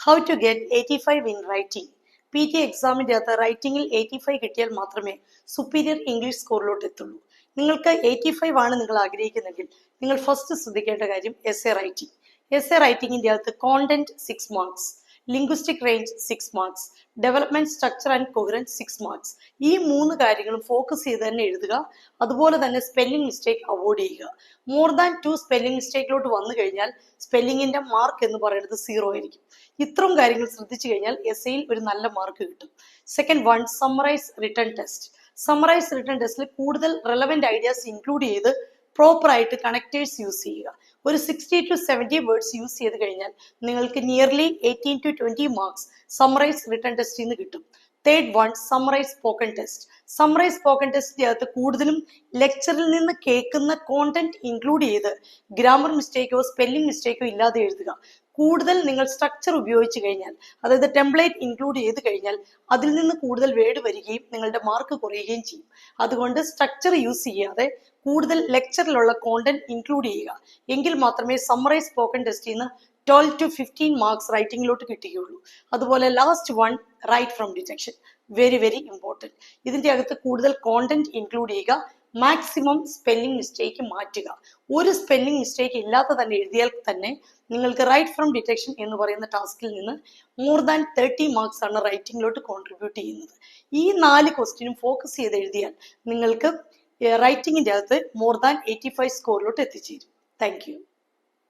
How to get 85 in writing? PT എക്സാമിൻ്റെ അകത്ത് റൈറ്റിംഗിൽ 85 കിട്ടിയാൽ മാത്രമേ സുപ്പീരിയർ ഇംഗ്ലീഷ് സ്കോറിലോട്ട് എത്തുള്ളൂ. നിങ്ങൾക്ക് 85 ആണ് നിങ്ങൾ ആഗ്രഹിക്കുന്നെങ്കിൽ നിങ്ങൾ ഫസ്റ്റ് ശ്രദ്ധിക്കേണ്ട കാര്യം essay writing. Essay റൈറ്റിംഗിൻ്റെ അകത്ത് content 6 marks, linguistic range 6 marks, development structure and coherence 6 marks. ഈ 3 കാര്യങ്ങളും ഫോക്കസ് ചെയ്ത് തന്നെ എഴുതുക. അതുപോലെ തന്നെ സ്പെല്ലിംഗ് മിസ്റ്റേക്ക് അവോയ്ഡ് ചെയ്യുക. മോർ ദാൻ 2 സ്പെല്ലിംഗ് മിസ്റ്റേക്കിലോട്ട് വന്നു കഴിഞ്ഞാൽ സ്പെല്ലിങ്ങിന്റെ മാർക്ക് എന്ന് പറയുന്നത് 0 ആയിരിക്കും. ഇത്രയും കാര്യങ്ങൾ ശ്രദ്ധിച്ചു കഴിഞ്ഞാൽ എസ് എയിൽ ഒരു നല്ല മാർക്ക് കിട്ടും. Second one, summarise written test. Summarise written ടെസ്റ്റിൽ കൂടുതൽ റെലവെന്റ് ഐഡിയാസ് ഇൻക്ലൂഡ് ചെയ്ത് പ്രോപ്പർ ആയിട്ട് കണക്ടേഴ്സ് യൂസ് ചെയ്യുക. ഒരു 60 to 70 വേർഡ്സ് യൂസ് ചെയ്ത് കഴിഞ്ഞാൽ നിങ്ങൾക്ക് nearly 18 to 20 marks summarise written ടെസ്റ്റിൽ നിന്ന് കിട്ടും. Third one, summarise spoken test. Summarise spoken ടെസ്റ്റിന്റെ അകത്ത് കൂടുതലും ലെക്ചറിൽ നിന്ന് കേൾക്കുന്ന കോണ്ടന്റ് ഇൻക്ലൂഡ് ചെയ്ത് ഗ്രാമർ മിസ്റ്റേക്കോ സ്പെല്ലിംഗ് മിസ്റ്റേക്കോ ഇല്ലാതെ എഴുതുക. കൂടുതൽ നിങ്ങൾ സ്ട്രക്ചർ ഉപയോഗിച്ച് കഴിഞ്ഞാൽ, അതായത് ടെംപ്ലേറ്റ് ഇൻക്ലൂഡ് ചെയ്ത് കഴിഞ്ഞാൽ അതിൽ നിന്ന് കൂടുതൽ വേർഡ് വരികയും നിങ്ങളുടെ മാർക്ക് കുറയുകയും ചെയ്യും. അതുകൊണ്ട് സ്ട്രക്ചർ യൂസ് ചെയ്യാതെ കൂടുതൽ ലെക്ചറിലുള്ള കോണ്ടന്റ് ഇൻക്ലൂഡ് ചെയ്യുക. എങ്കിൽ മാത്രമേ സമ്മറൈസ് സ്പോക്കൺ ടെസ്റ്റിൽ നിന്ന് 12 to 15 മാർക്സ് റൈറ്റിംഗിലോട്ട് കിട്ടുകയുള്ളൂ. അതുപോലെ last one, right from detection. Very very important. ഇതിൻ്റെ അകത്ത് കൂടുതൽ കോണ്ടന്റ് ഇൻക്ലൂഡ് ചെയ്യുക. മാക്സിമം സ്പെല്ലിംഗ് മിസ്റ്റേക്ക് മാറ്റുക. ഒരു സ്പെല്ലിംഗ് മിസ്റ്റേക്ക് ഇല്ലാത്ത തന്നെ എഴുതിയാൽ തന്നെ നിങ്ങൾക്ക് റൈറ്റ് ഫ്രം ഡിറ്റക്ഷൻ എന്ന് പറയുന്ന ടാസ്കിൽ നിന്ന് മോർ ദാൻ 30 മാർക്സ് ആണ് റൈറ്റിംഗിലോട്ട് കോൺട്രിബ്യൂട്ട് ചെയ്യുന്നത്. ഈ 4 ക്വസ്റ്റ്യനും ഫോക്കസ് ചെയ്ത് എഴുതിയാൽ നിങ്ങൾക്ക് റൈറ്റിംഗിൻ്റെ അകത്ത് മോർ ദാൻ 85 സ്കോറിലോട്ട് എത്തിച്ചേരും. Thank you.